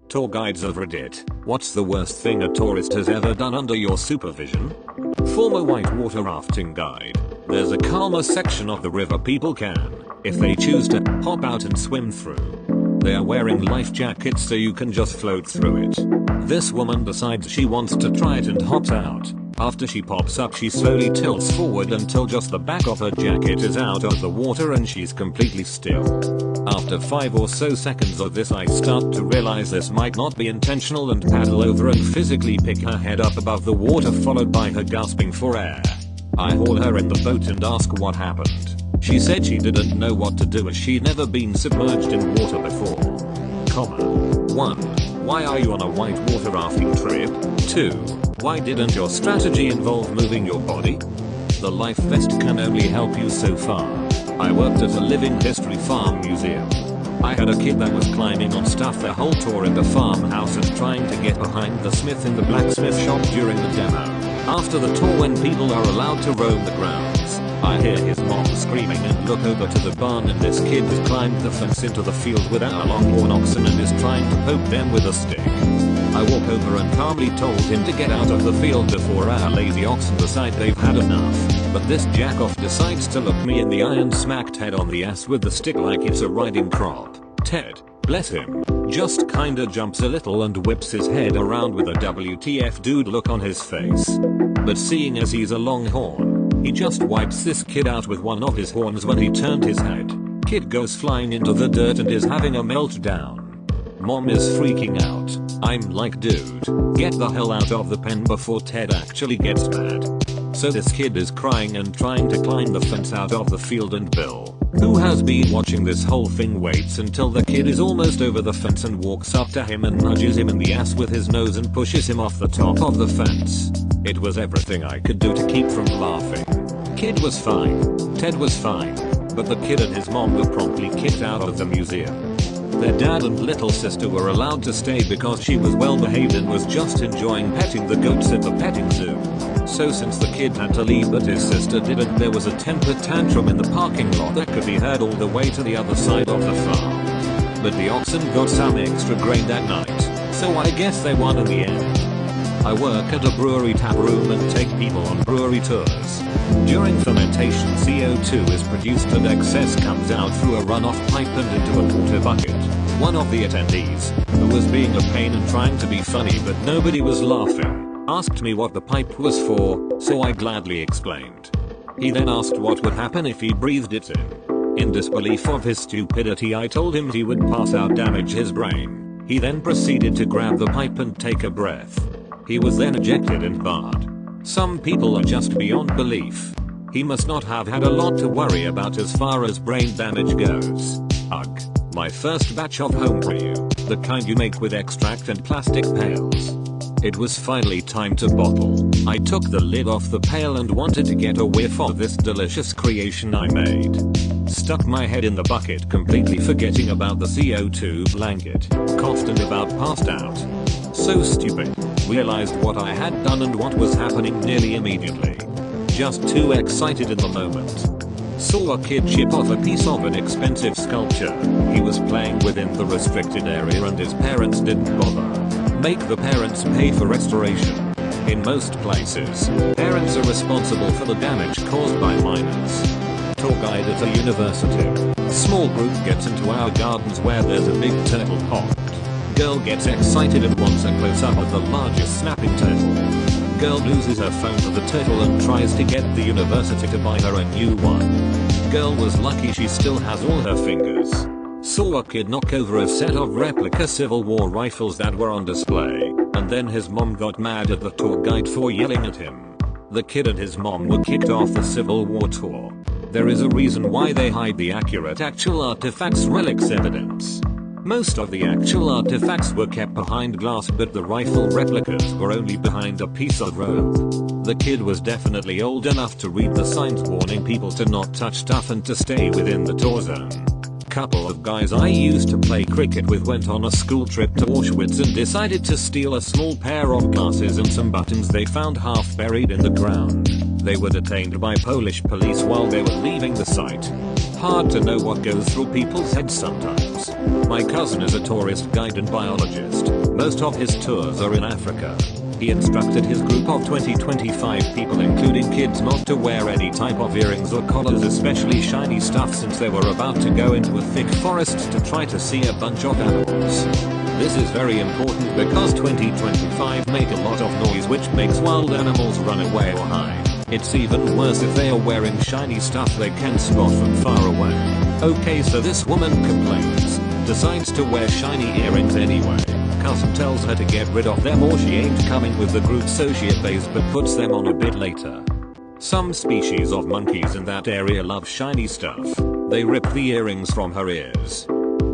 Tour guides of Reddit, what's the worst thing a tourist has ever done under your supervision? Former whitewater rafting guide. There's a calmer section of the river people can, if they choose to, hop out and swim through. They are wearing life jackets so you can just float through it. This woman decides she wants to try it and hops out. After she pops up, she slowly tilts forward until just the back of her jacket is out of the water and she's completely still. After 5 or so seconds of this, I start to realize this might not be intentional and paddle over and physically pick her head up above the water, followed by her gasping for air. I haul her in the boat and ask what happened. She said she didn't know what to do as she'd never been submerged in water before. 1. Why are you on a whitewater rafting trip? 2. Why didn't your strategy involve moving your body? The life vest can only help you so far. I worked at a living history farm museum. I had a kid that was climbing on stuff the whole tour in the farmhouse and trying to get behind the smith in the blacksmith shop during the demo. After the tour, when people are allowed to roam the grounds, I hear his mom screaming and look over to the barn, and this kid has climbed the fence into the field with our longhorn oxen and is trying to poke them with a stick. I walk over and calmly told him to get out of the field before our lazy oxen decide they've had enough, but this jackoff decides to look me in the eye and smack Ted on the ass with the stick like it's a riding crop. Ted, bless him, just kinda jumps a little and whips his head around with a WTF dude look on his face. But seeing as he's a longhorn, he just wipes this kid out with one of his horns when he turned his head. Kid goes flying into the dirt and is having a meltdown. Mom is freaking out. I'm like, dude, get the hell out of the pen before Ted actually gets mad. So this kid is crying and trying to climb the fence out of the field, and Bill, who has been watching this whole thing, waits until the kid is almost over the fence and walks up to him and nudges him in the ass with his nose and pushes him off the top of the fence. It was everything I could do to keep from laughing. Kid was fine. Ted was fine. But the kid and his mom were promptly kicked out of the museum. Their dad and little sister were allowed to stay because she was well behaved and was just enjoying petting the goats at the petting zoo. So since the kid had to leave but his sister didn't, there was a temper tantrum in the parking lot that could be heard all the way to the other side of the farm. But the oxen got some extra grain that night, so I guess they won in the end. I work at a brewery tap room and take people on brewery tours. During fermentation, CO2 is produced and excess comes out through a runoff pipe and into a water bucket. One of the attendees, who was being a pain and trying to be funny but nobody was laughing, asked me what the pipe was for, so I gladly explained. He then asked what would happen if he breathed it in. In disbelief of his stupidity, I told him he would pass out, damage his brain. He then proceeded to grab the pipe and take a breath. He was then ejected and barred. Some people are just beyond belief. He must not have had a lot to worry about as far as brain damage goes. Ugh. My first batch of homebrew, the kind you make with extract and plastic pails. It was finally time to bottle. I took the lid off the pail and wanted to get a whiff of this delicious creation I made. Stuck my head in the bucket, completely forgetting about the CO2 blanket. Coughed and about passed out. So stupid. Realized what I had done and what was happening nearly immediately. Just too excited in the moment. Saw a kid chip off a piece of an expensive sculpture. He was playing within the restricted area and his parents didn't bother. Make the parents pay for restoration. In most places, parents are responsible for the damage caused by minors. Tour guide at a university. Small group gets into our gardens where there's a big turtle pond. Girl gets excited and wants a close-up of the largest snapping turtle. Girl loses her phone to the turtle and tries to get the university to buy her a new one. Girl was lucky she still has all her fingers. Saw a kid knock over a set of replica Civil War rifles that were on display, and then his mom got mad at the tour guide for yelling at him. The kid and his mom were kicked off the Civil War tour. There is a reason why they hide the accurate actual artifacts, relics, evidence. Most of the actual artifacts were kept behind glass, but the rifle replicas were only behind a piece of rope. The kid was definitely old enough to read the signs warning people to not touch stuff and to stay within the tour zone. Couple of guys I used to play cricket with went on a school trip to Auschwitz and decided to steal a small pair of glasses and some buttons they found half buried in the ground. They were detained by Polish police while they were leaving the site. Hard to know what goes through people's heads sometimes. My cousin is a tourist guide and biologist. Most of his tours are in Africa. He instructed his group of 20-25 people including kids not to wear any type of earrings or collars, especially shiny stuff, since they were about to go into a thick forest to try to see a bunch of animals. This is very important because 20-25 make a lot of noise which makes wild animals run away or hide. It's even worse if they are wearing shiny stuff they can spot from far away. Okay, so this woman complains, decides to wear shiny earrings anyway. Cousin tells her to get rid of them or she ain't coming with the group, so she obeys but puts them on a bit later. Some species of monkeys in that area love shiny stuff. They rip the earrings from her ears.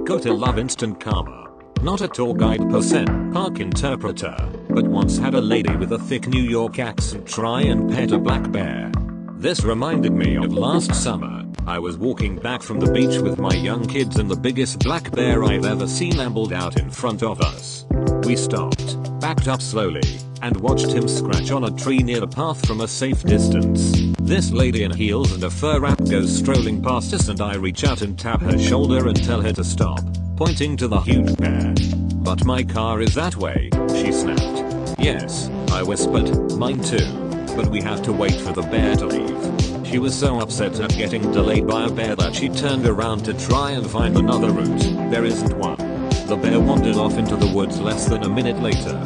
Gotta love instant karma. Not a tour guide per se, park interpreter, but once had a lady with a thick New York accent try and pet a black bear. This reminded me of last summer. I was walking back from the beach with my young kids and the biggest black bear I've ever seen ambled out in front of us. We stopped, backed up slowly, and watched him scratch on a tree near the path from a safe distance. This lady in heels and a fur wrap goes strolling past us and I reach out and tap her shoulder and tell her to stop, pointing to the huge bear. "But my car is that way," she snapped. "Yes," I whispered, "mine too. But we have to wait for the bear to leave." She was so upset at getting delayed by a bear that she turned around to try and find another route. There isn't one. The bear wandered off into the woods less than a minute later.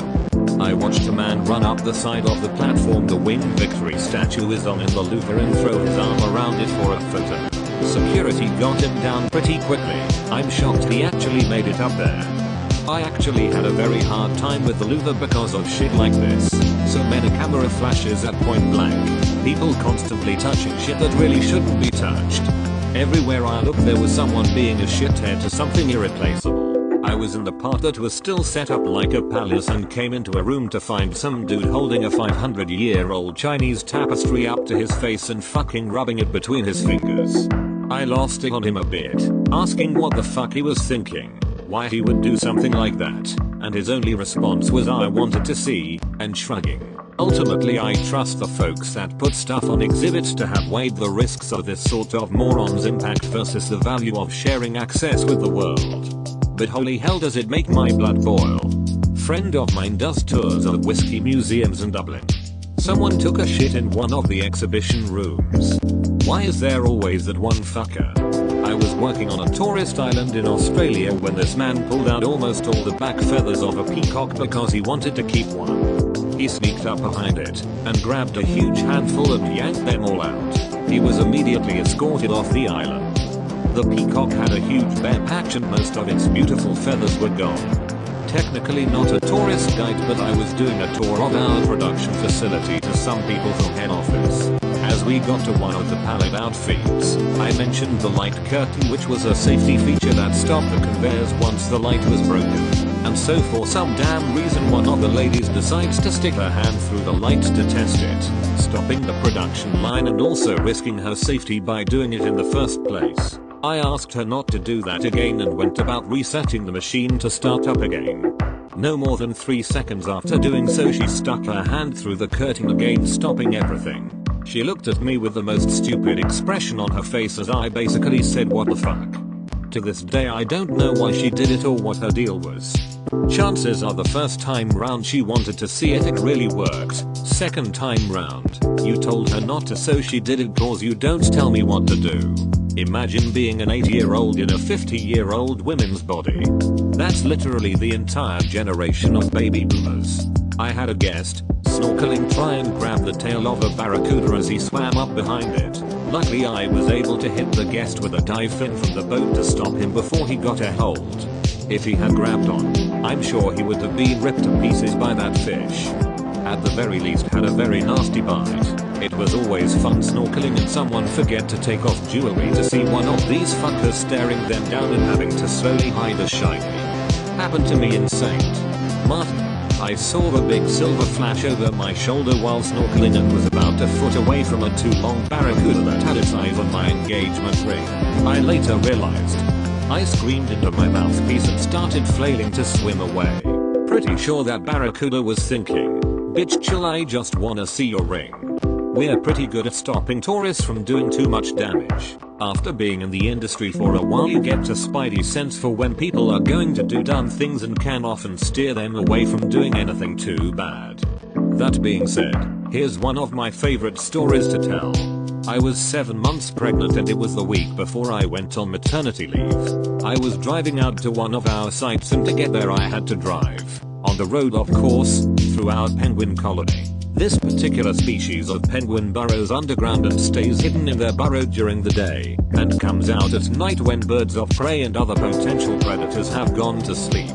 I watched a man run up the side of the platform the Winged Victory statue is on in the Louvre and throw his arm around it for a photo. Security got him down pretty quickly. I'm shocked he actually made it up there. I actually had a very hard time with the Louvre because of shit like this. So many camera flashes at point blank. People constantly touching shit that really shouldn't be touched. Everywhere I looked there was someone being a shithead to something irreplaceable. I was in the part that was still set up like a palace and came into a room to find some dude holding a 500-year-old Chinese tapestry up to his face and fucking rubbing it between his fingers. I lost it on him a bit, asking what the fuck he was thinking, why he would do something like that, and his only response was "I wanted to see," and shrugging. Ultimately I trust the folks that put stuff on exhibits to have weighed the risks of this sort of moron's impact versus the value of sharing access with the world. But holy hell does it make my blood boil. Friend of mine does tours of whiskey museums in Dublin. Someone took a shit in one of the exhibition rooms. Why is there always that one fucker? I was working on a tourist island in Australia when this man pulled out almost all the back feathers of a peacock because he wanted to keep one. He sneaked up behind it and grabbed a huge handful and yanked them all out. He was immediately escorted off the island. The peacock had a huge bare patch and most of its beautiful feathers were gone. Technically not a tourist guide, but I was doing a tour of our production facility to some people from head office. As we got to one of the pallet outfits, I mentioned the light curtain, which was a safety feature that stopped the conveyors once the light was broken. And so for some damn reason one of the ladies decides to stick her hand through the light to test it, stopping the production line and also risking her safety by doing it in the first place. I asked her not to do that again and went about resetting the machine to start up again. No more than 3 seconds after doing so she stuck her hand through the curtain again, stopping everything. She looked at me with the most stupid expression on her face as I basically said, "What the fuck?" To this day I don't know why she did it or what her deal was. Chances are the first time round she wanted to see if it really worked. Second time round, you told her not to, so she did it cause you don't tell me what to do. Imagine being an 80-year-old in a 50-year-old woman's body. That's literally the entire generation of baby boomers. I had a guest, snorkeling, try and grab the tail of a barracuda as he swam up behind it. Luckily I was able to hit the guest with a dive fin from the boat to stop him before he got a hold. If he had grabbed on, I'm sure he would have been ripped to pieces by that fish. At the very least had a very nasty bite. It was always fun snorkeling and someone forget to take off jewelry to see one of these fuckers staring them down and having to slowly hide a shiny. Happened to me in St. Martin. I saw a big silver flash over my shoulder while snorkeling and was about a foot away from a too long barracuda that had its eyes on my engagement ring. I later realized. I screamed into my mouthpiece and started flailing to swim away. Pretty sure that barracuda was thinking, "Bitch chill, I just wanna see your ring." We're pretty good at stopping tourists from doing too much damage. After being in the industry for a while, you get a spidey sense for when people are going to do dumb things and can often steer them away from doing anything too bad. That being said, here's one of my favorite stories to tell. I was 7 months pregnant and it was the week before I went on maternity leave. I was driving out to one of our sites and to get there I had to drive, on the road of course, through our penguin colony. This particular species of penguin burrows underground and stays hidden in their burrow during the day, and comes out at night when birds of prey and other potential predators have gone to sleep.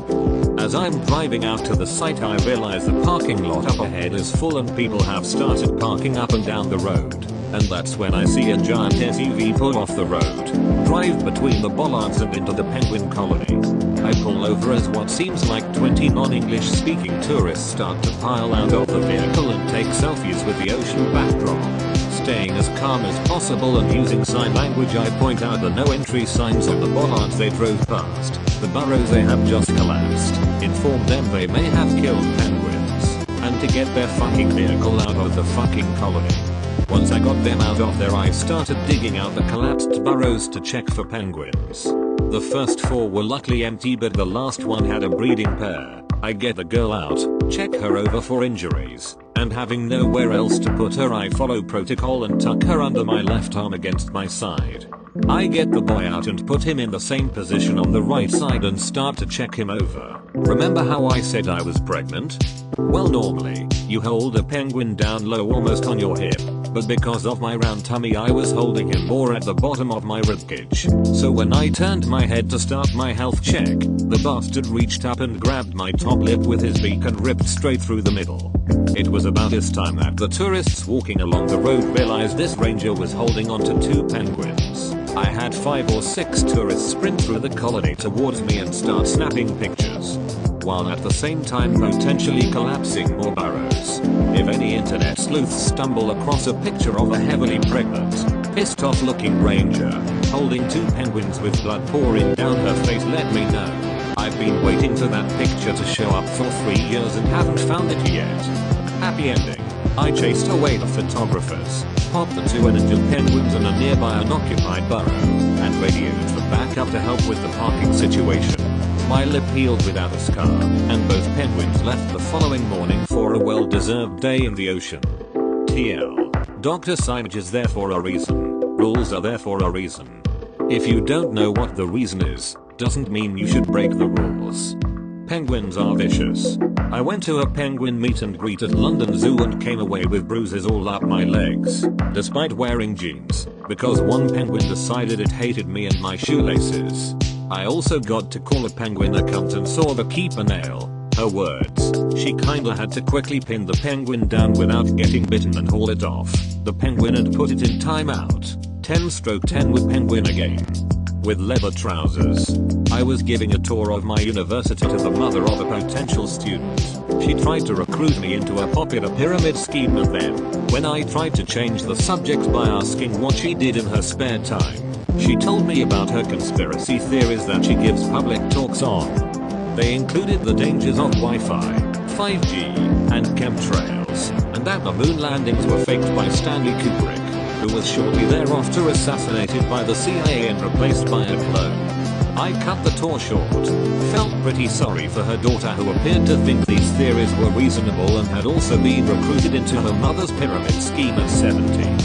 As I'm driving out to the site I realize the parking lot up ahead is full and people have started parking up and down the road, and that's when I see a giant SUV pull off the road, drive between the bollards and into the penguin colony. I pull over as what seems like 20 non-English speaking tourists start to pile out of the vehicle and take selfies with the ocean backdrop. Staying as calm as possible and using sign language, I point out the no entry signs on the bollards they drove past. The burrows they have just collapsed. Inform them they may have killed penguins, and to get their fucking vehicle out of the fucking colony. Once I got them out of there, I started digging out the collapsed burrows to check for penguins. The first 4 were luckily empty, but the last one had a breeding pair. I get the girl out, check her over for injuries, and having nowhere else to put her, I follow protocol and tuck her under my left arm against my side. I get the boy out and put him in the same position on the right side and start to check him over. Remember how I said I was pregnant? Well, normally, you hold a penguin down low almost on your hip, but because of my round tummy I was holding him more at the bottom of my ribcage. So when I turned my head to start my health check, the bastard reached up and grabbed my top lip with his beak and ripped straight through the middle. It was about this time that the tourists walking along the road realized this ranger was holding onto 2 penguins. I had 5 or 6 tourists sprint through the colony towards me and start snapping pictures, while at the same time potentially collapsing more burrows. If any internet sleuths stumble across a picture of a heavily pregnant, pissed off looking ranger holding 2 penguins with blood pouring down her face, let me know. I've been waiting for that picture to show up for 3 years and haven't found it yet. Happy ending. I chased away the photographers, popped the 2 innocent penguins in a nearby unoccupied burrow, and radioed for backup to help with the parking situation. My lip healed without a scar, and both penguins left the following morning for a well-deserved day in the ocean. TL. Doctor signage is there for a reason. Rules are there for a reason. If you don't know what the reason is, doesn't mean you should break the rules. Penguins are vicious. I went to a penguin meet and greet at London Zoo and came away with bruises all up my legs, despite wearing jeans, because one penguin decided it hated me and my shoelaces. I also got to call a penguin a cunt and saw the keeper nail her words. She kinda had to quickly pin the penguin down without getting bitten and haul it off the penguin and put it in timeout. 10/10 with penguin again. With leather trousers. I was giving a tour of my university to the mother of a potential student. She tried to recruit me into a popular pyramid scheme, but then, when I tried to change the subject by asking what she did in her spare time, she told me about her conspiracy theories that she gives public talks on. They included the dangers of Wi-Fi, 5G, and chemtrails, and that the moon landings were faked by Stanley Kubrick, who was shortly thereafter assassinated by the CIA and replaced by a clone. I cut the tour short, felt pretty sorry for her daughter who appeared to think these theories were reasonable and had also been recruited into her mother's pyramid scheme at 17.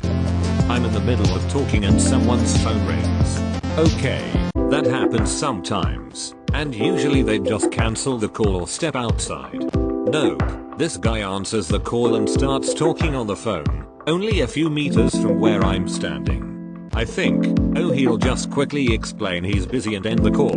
I'm in the middle of talking and someone's phone rings. Okay, that happens sometimes, and usually they just cancel the call or step outside. Nope, this guy answers the call and starts talking on the phone, only a few meters from where I'm standing. I think, oh, he'll just quickly explain he's busy and end the call.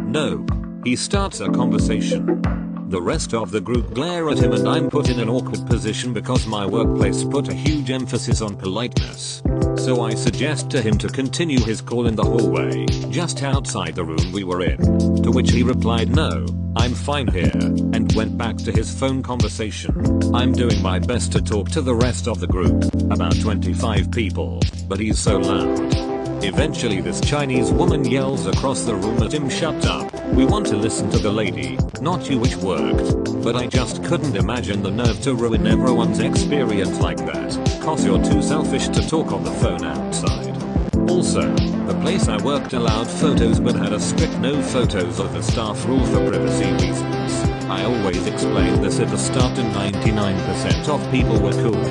Nope, he starts a conversation. The rest of the group glare at him and I'm put in an awkward position because my workplace put a huge emphasis on politeness. So I suggest to him to continue his call in the hallway, just outside the room we were in. To which he replied, no, I'm fine here, and went back to his phone conversation. I'm doing my best to talk to the rest of the group, about 25 people, but he's so loud. Eventually this Chinese woman yells across the room at him, shut up, we want to listen to the lady, not you, which worked, but I just couldn't imagine the nerve to ruin everyone's experience like that, cause you're too selfish to talk on the phone outside. Also, The place I worked allowed photos but had a strict no photos of the staff rule for privacy reasons. I always explained this at the start and 99% of people were cool.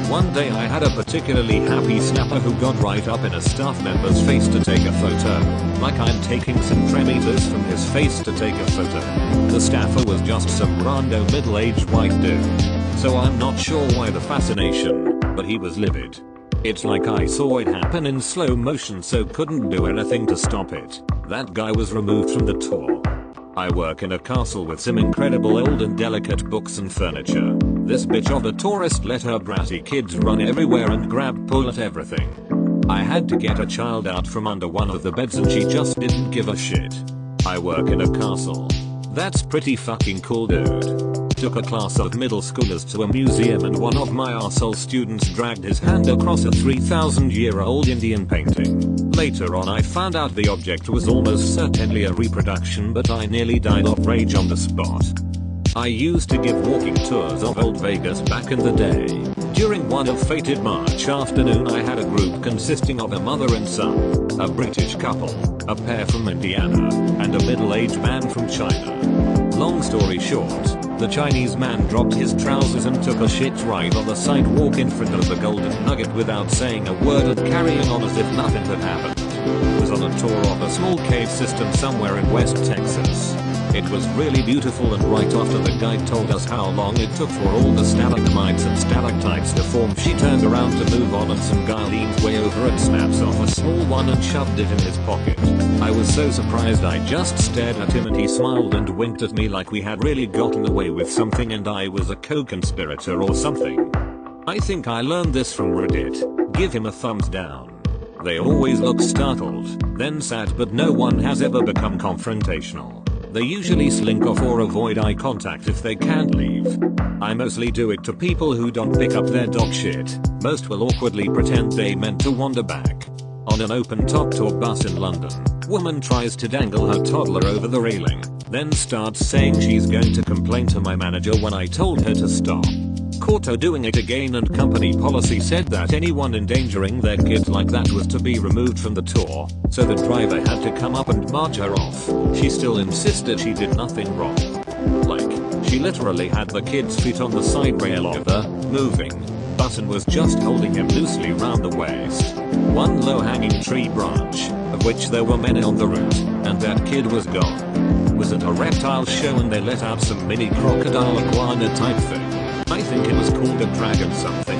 One day I had a particularly happy snapper who got right up in a staff member's face to take a photo, like I'm taking centimeters from his face to take a photo. The staffer was just some rando middle-aged white dude. So I'm not sure why the fascination, but he was livid. It's like I saw it happen in slow motion so couldn't do anything to stop it. That guy was removed from the tour. I work in a castle with some incredible old and delicate books and furniture. This bitch of a tourist let her bratty kids run everywhere and pull at everything. I had to get a child out from under one of the beds and she just didn't give a shit. I work in a castle. That's pretty fucking cool, dude. Took a class of middle schoolers to a museum and one of my arsehole students dragged his hand across a 3,000-year-old Indian painting. Later on I found out the object was almost certainly a reproduction, but I nearly died of rage on the spot. I used to give walking tours of old Vegas back in the day. During one ill-fated March afternoon I had a group consisting of a mother and son, a British couple, a pair from Indiana, and a middle-aged man from China. Long story short, the Chinese man dropped his trousers and took a shit right on the sidewalk in front of the Golden Nugget without saying a word and carrying on as if nothing had happened. Was on a tour of a small cave system somewhere in West Texas. It was really beautiful, and right after the guide told us how long it took for all the stalagmites and stalactites to form, she turned around to move on and some guy leans way over and snaps off a small one and shoved it in his pocket. I was so surprised I just stared at him and he smiled and winked at me like we had really gotten away with something and I was a co-conspirator or something. I think I learned this from Reddit. Give him a thumbs down. They always look startled, then sad, but no one has ever become confrontational. They usually slink off or avoid eye contact if they can't leave. I mostly do it to people who don't pick up their dog shit. Most will awkwardly pretend they meant to wander back. On an open top tour bus in London, woman tries to dangle her toddler over the railing, then starts saying she's going to complain to my manager when I told her to stop. Caught her doing it again, and company policy said that anyone endangering their kids like that was to be removed from the tour, so the driver had to come up and march her off. She still insisted she did nothing wrong. Like, she literally had the kid's feet on the side rail of the moving bus and was just holding him loosely round the waist. One low-hanging tree branch, of which there were many on the route, and that kid was gone. Was at a reptile show and they let out some mini crocodile iguana type thing. I think it was called a dragon something.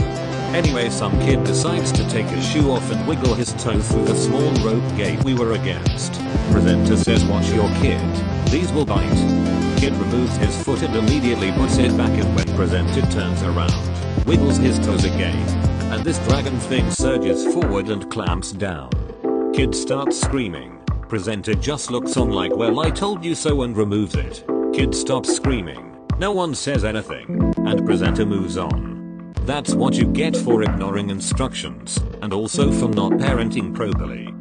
Anyway, some kid decides to take his shoe off and wiggle his toe through the small rope gate we were against. Presenter says, "Watch your kid. These will bite." Kid removes his foot and immediately puts it back in when presenter turns around, wiggles his toes again, and this dragon thing surges forward and clamps down. Kid starts screaming. Presenter just looks on like, "Well, I told you so," and removes it. Kid stops screaming. No one says anything, and presenter moves on. That's what you get for ignoring instructions, and also for not parenting properly.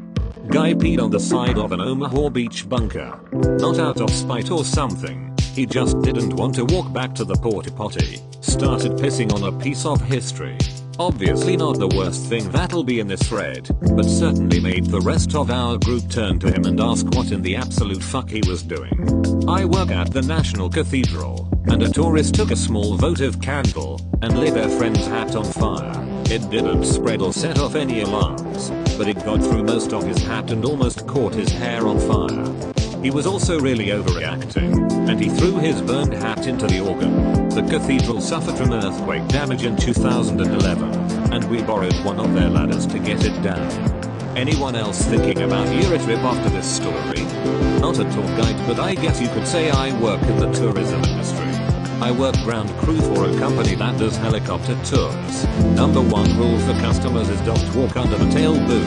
Guy peed on the side of an Omaha Beach bunker. Not out of spite or something, he just didn't want to walk back to the porta potty. Started pissing on a piece of history. Obviously not the worst thing that'll be in this thread, but certainly made the rest of our group turn to him and ask what in the absolute fuck he was doing. I work at the National Cathedral, and a tourist took a small votive candle and lit their friend's hat on fire. It didn't spread or set off any alarms, but it got through most of his hat and almost caught his hair on fire. He was also really overreacting, and he threw his burned hat into the organ. The cathedral suffered from earthquake damage in 2011, and we borrowed one of their ladders to get it down. Anyone else thinking about Eurotrip after this story? Not a tour guide, but I guess you could say I work in the tourism industry. I work ground crew for a company that does helicopter tours. Number one rule for customers is don't walk under the tail boom.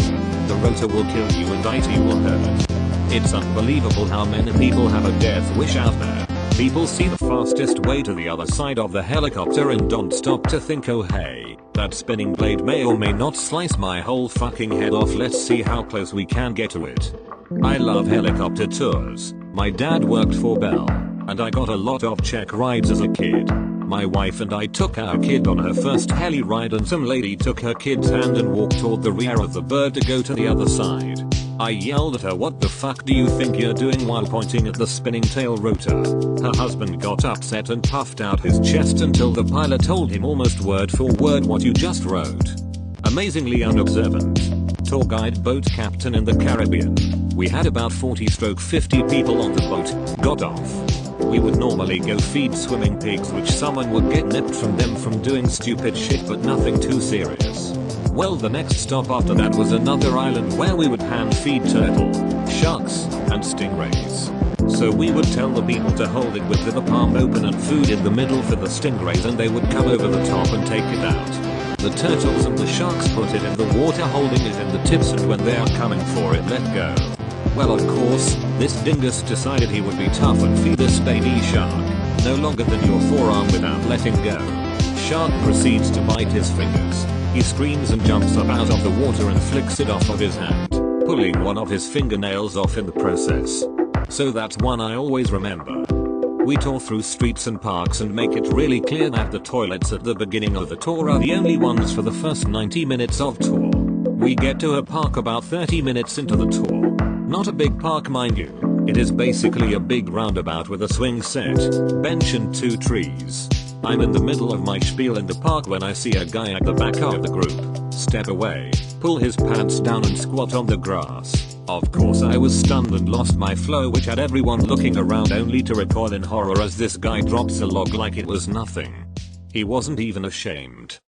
The rotor will kill you and IT will hurt. It's unbelievable how many people have a death wish out there. People see the fastest way to the other side of the helicopter and don't stop to think, oh hey, that spinning blade may or may not slice my whole fucking head off, let's see how close we can get to it. I love helicopter tours. My dad worked for Bell, and I got a lot of check rides as a kid. My wife and I took our kid on her first heli ride, and some lady took her kid's hand and walked toward the rear of the bird to go to the other side. I yelled at her, "What the fuck do you think you're doing?" while pointing at the spinning tail rotor. Her husband got upset and puffed out his chest until the pilot told him almost word for word what you just wrote. Amazingly unobservant. Tour guide boat captain in the Caribbean. We had about 40-50 people on the boat, got off. We would normally go feed swimming pigs, which someone would get nipped from them from doing stupid shit, but nothing too serious. Well, the next stop after that was another island where we would hand feed turtle, sharks, and stingrays. So we would tell the people to hold it with the palm open and food in the middle for the stingrays, and they would come over the top and take it out. The turtles and the sharks put it in the water, holding it in the tips, and when they are coming for it, let go. Well, of course, this dingus decided he would be tough and feed this baby shark, no longer than your forearm, without letting go. Shark proceeds to bite his fingers. He screams and jumps up out of the water and flicks it off of his hand, pulling one of his fingernails off in the process. So that's one I always remember. We tour through streets and parks and make it really clear that the toilets at the beginning of the tour are the only ones for the first 90 minutes of tour. We get to a park about 30 minutes into the tour. Not a big park, mind you. It is basically a big roundabout with a swing set, bench and 2 trees. I'm in the middle of my spiel in the park when I see a guy at the back of the group step away, pull his pants down and squat on the grass. Of course I was stunned and lost my flow, which had everyone looking around, only to recoil in horror as this guy drops a log like it was nothing. He wasn't even ashamed.